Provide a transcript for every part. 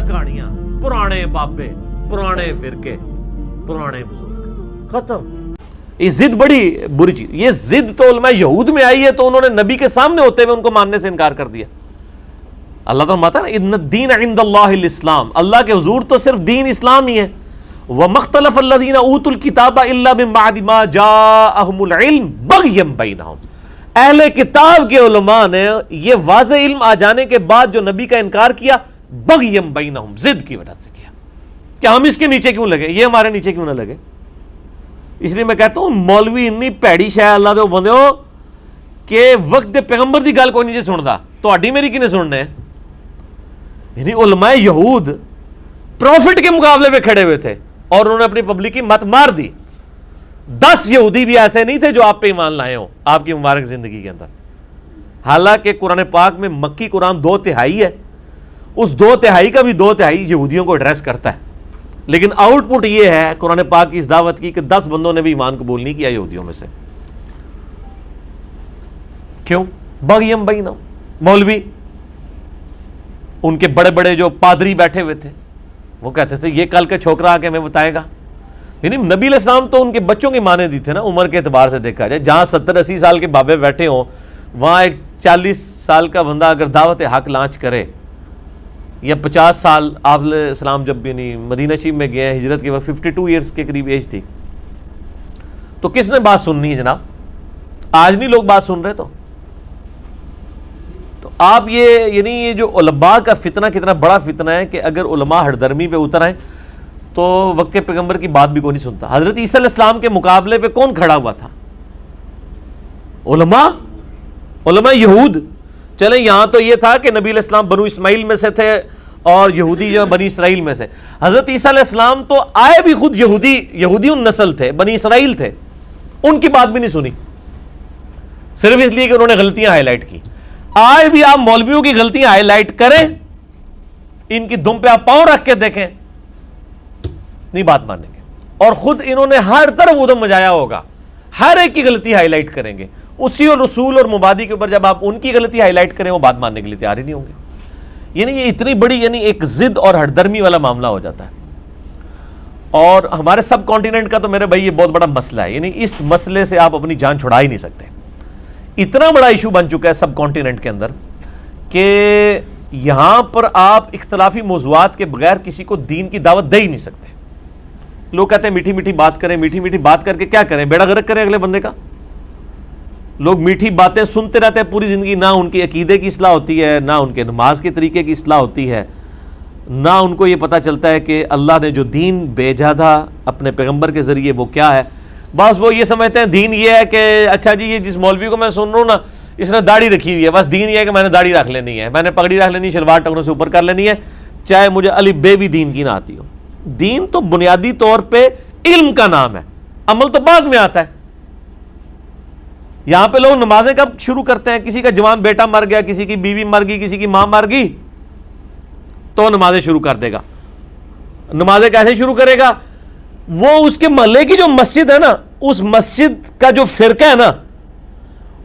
کہانیاں، پرانے بابے، پرانے فرقے، پرانے بزرگ، ختم۔ یہ ضد بڑی بری چیز، یہ ضد تو علماء یہود میں آئی ہے تو انہوں نے نبی کے سامنے ہوتے ہوئے ان کو ماننے سے انکار کر دیا۔ اللہ تعالیٰ فرماتا ہے ان الدین عند اللہ الاسلام، اللہ کے حضور تو صرف دین اسلام ہی ہے۔ وَمَخْتَلَفَ الَّذِينَ أُوتُوا الْكِتَابَ إِلَّا مِن بَعْدِ مَا جَاءَهُمُ الْعِلْمُ بَغْيًا بَيْنَهُمْ، اہل کتاب کے علماء نے یہ واضح علم آ جانے کے بعد جو نبی کا انکار کیا، بغیم بینہم، ضد کی وجہ سے کیا کہ ہم اس کے نیچے کیوں لگے، یہ ہمارے نیچے کیوں نہ لگے۔ اس لیے میں کہتا ہوں مولوی اتنی پیڑی شے اللہ دے بندے ہو کہ وقت پیغمبر دی گل کوئی نہیں سندا، تہاڈی میری کنے سننے ہے؟ یعنی علماء یہود پروفٹ کے مقابلے میں کھڑے ہوئے تھے اور انہوں نے اپنی پبلک کی مت مار دی۔ 10 یہودی بھی ایسے نہیں تھے جو آپ پہ ایمان لائے ہوں آپ کی مبارک زندگی کے اندر، حالانکہ قرآن پاک میں مکی قرآن 2/3 ہے، اس 2/3 کا بھی 2/3 یہودیوں کو ایڈریس کرتا ہے، لیکن آؤٹ پٹ یہ ہے قرآن پاک کی اس دعوت کی کہ 10 بندوں نے بھی ایمان قبول نہیں کیا یہودیوں میں سے۔ کیوں؟ بغیم بینہم، مولوی ان کے بڑے بڑے جو پادری بیٹھے ہوئے تھے وہ کہتے تھے یہ کل کا چھوکرا آ کے ہمیں بتائے گا۔ یعنی نبی علیہ السلام تو ان کے بچوں کی مانے دی تھے نا، عمر کے اعتبار سے دیکھا جائے، جہاں 70-80 سال کے بابے بیٹھے ہوں وہاں ایک 40 سال کا بندہ اگر دعوت حق لانچ کرے، یا 50 سال آپ علیہ السلام جب یعنی مدینہ شریف میں گئے ہجرت کے وقت 52 ایئرس کے قریب ایج تھی، تو کس نے بات سننی ہے جناب؟ آج نہیں لوگ بات سن رہے تو آپ یہ یعنی یہ جو علماء کا فتنہ کتنا بڑا فتنہ ہے کہ اگر علماء ہردرمی پہ اتر آئیں تو وقت کے پیغمبر کی بات بھی کوئی نہیں سنتا۔ حضرت عیسیٰ علیہ السلام کے مقابلے پہ کون کھڑا ہوا تھا؟ علماء یہود۔ چلیں یہاں تو یہ تھا کہ نبی علیہ السلام بنو اسماعیل میں سے تھے اور یہودی جو بنی اسرائیل میں سے، حضرت عیسیٰ علیہ السلام تو آئے بھی خود یہودی نسل تھے، بنی اسرائیل تھے، ان کی بات بھی نہیں سنی، صرف اس لیے کہ انہوں نے غلطیاں ہائی لائٹ کی۔ آج بھی آپ مولویوں کی غلطیاں ہائی لائٹ کریں، ان کی دم پہ آپ پاؤں رکھ کے دیکھیں، نہیں بات مانیں گے، اور خود انہوں نے ہر طرف ادھم مچایا ہوگا، ہر ایک کی غلطی ہائی لائٹ کریں گے، اسی اور رسول اور مبادی کے اوپر جب آپ ان کی غلطی ہائی لائٹ کریں وہ بات ماننے کے لیے تیار ہی نہیں ہوں گے۔ یعنی یہ اتنی بڑی یعنی ایک ضد اور ہردرمی والا معاملہ ہو جاتا ہے، اور ہمارے سب کانٹیننٹ کا تو میرے بھائی یہ بہت بڑا مسئلہ ہے، یعنی اس مسئلے سے آپ اپنی جان چھڑا ہی نہیں سکتے، اتنا بڑا ایشو بن چکا ہے سب کانٹیننٹ کے اندر کہ یہاں پر آپ اختلافی موضوعات کے بغیر کسی کو دین کی دعوت دے ہی نہیں سکتے۔ لوگ کہتے ہیں میٹھی میٹھی بات کریں، میٹھی میٹھی بات کر کے کیا کریں؟ بیڑا غرق کریں اگلے بندے کا۔ لوگ میٹھی باتیں سنتے رہتے ہیں پوری زندگی، نہ ان کی عقیدے کی اصلاح ہوتی ہے، نہ ان کے نماز کے طریقے کی اصلاح ہوتی ہے، نہ ان کو یہ پتہ چلتا ہے کہ اللہ نے جو دین بھیجا تھا اپنے پیغمبر کے ذریعے وہ کیا ہے۔ بس وہ یہ سمجھتے ہیں دین یہ ہے کہ اچھا جی یہ جس مولوی کو میں سن رہا ہوں نا اس نے داڑھی رکھی ہوئی ہے، بس دین یہ ہے کہ میں نے داڑھی رکھ لینی ہے، میں نے پگڑی رکھ لینی ہے، شلوار ٹکنوں سے اوپر کر لینی ہے، چاہے مجھے الف بے بھی دین کی نہ آتی ہو۔ دین تو بنیادی طور پہ علم کا نام ہے، عمل تو بعد میں آتا ہے۔ یہاں پہ لوگ نمازیں کب شروع کرتے ہیں؟ کسی کا جوان بیٹا مر گیا، کسی کی بیوی مر گئی، کسی کی ماں مر گئی تو نمازیں شروع کر دے گا۔ نمازیں کیسے شروع کرے گا؟ وہ اس کے محلے کی جو مسجد ہے نا، اس مسجد کا جو فرقہ ہے نا،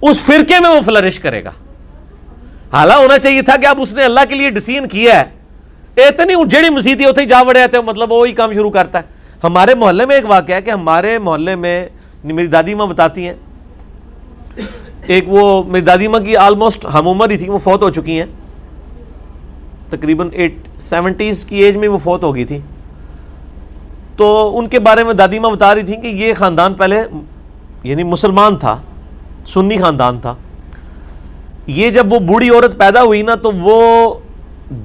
اس فرقے میں وہ فلرش کرے گا۔ حالانکہ ہونا چاہیے تھا کہ اب اس نے اللہ کے لیے ڈسیزن کیا ہے، اتنی جیڑی مسیح اتنے جا وڑے آتے مطلب وہی کام شروع کرتا ہے۔ ہمارے محلے میں ایک واقعہ ہے کہ ہمارے محلے میں میری دادی ماں بتاتی ہیں، ایک وہ میری دادی ماں کی آلموسٹ ہم عمر ہی تھی، وہ فوت ہو چکی ہیں، تقریباً 70s کی ایج میں وہ فوت ہو گئی تھی۔ تو ان کے بارے میں دادی ماں بتا رہی تھیں کہ یہ خاندان پہلے یعنی مسلمان تھا، سنی خاندان تھا۔ یہ جب وہ بوڑھی عورت پیدا ہوئی نا تو وہ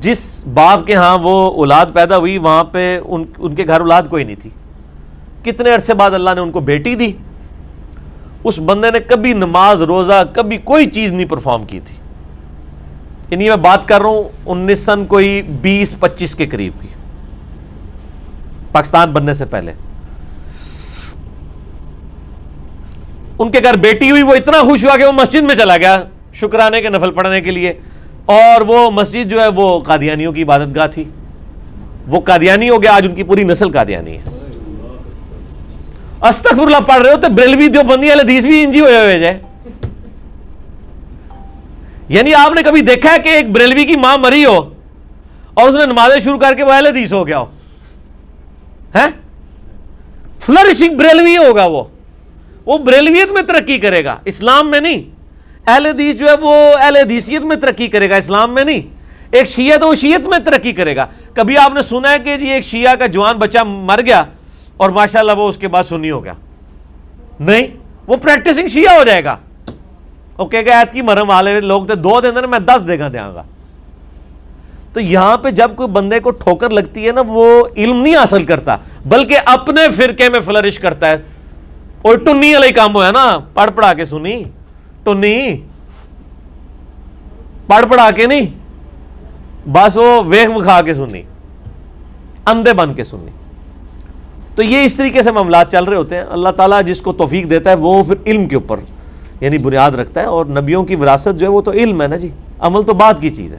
جس باپ کے ہاں وہ اولاد پیدا ہوئی وہاں پہ ان کے گھر اولاد کوئی نہیں تھی۔ کتنے عرصے بعد اللہ نے ان کو بیٹی دی۔ اس بندے نے کبھی نماز روزہ کبھی کوئی چیز نہیں پرفارم کی تھی، یعنی میں بات کر رہا ہوں 19 کوئی 20-25 کے قریب کی، پاکستان بننے سے پہلے۔ ان کے گھر بیٹی ہوئی، وہ اتنا خوش ہوا کہ وہ مسجد میں چلا گیا شکرانے کے نفل پڑھنے کے لیے، اور وہ مسجد جو ہے وہ قادیانیوں کی عبادت گاہ تھی، وہ قادیانی ہو گیا، آج ان کی پوری نسل قادیانی ہے۔ استغفر اللہ پڑھ رہے ہوتے بریلوی دیوبندی والے حدیث بھی انجی ہوئے ہوئے جائے۔ یعنی آپ نے کبھی دیکھا ہے کہ ایک بریلوی کی ماں مری ہو اور اس نے نمازیں شروع کر کے وہ اہل حدیث ہو گیا ہو, ہے فلرشنگ بریلوی ہوگا, وہ بریلویت میں ترقی کرے گا, اسلام میں نہیں. اہل حدیث جو ہے وہ اہل حدیثیت میں ترقی کرے گا, اسلام میں نہیں. ایک شیعہ تو وہ شیعت میں ترقی کرے گا. کبھی آپ نے سنا ہے کہ جی ایک شیعہ کا جوان بچہ مر گیا اور ماشاءاللہ وہ اس کے بعد سنی ہو گیا؟ نہیں, وہ پریکٹسنگ شیعہ ہو جائے گا. وہ کہے گا ایت کی مرم والے لوگ تھے 2 دن میں 10 دیکھا دیا گا. تو یہاں پہ جب کوئی بندے کو ٹھوکر لگتی ہے نا, وہ علم نہیں حاصل کرتا بلکہ اپنے فرقے میں فلرش کرتا ہے. اور ٹنی والا کام ہوا نا, پڑھ پڑھا کے سنی, ٹنی پڑھ پڑھا کے نہیں, بس وہ ویخ وکھا کے سنی, اندھے بن کے سنی. تو یہ اس طریقے سے معاملات چل رہے ہوتے ہیں. اللہ تعالیٰ جس کو توفیق دیتا ہے وہ پھر علم کے اوپر یعنی بنیاد رکھتا ہے, اور نبیوں کی وراثت جو ہے وہ تو علم ہے نا جی, عمل تو بعد کی چیز ہے.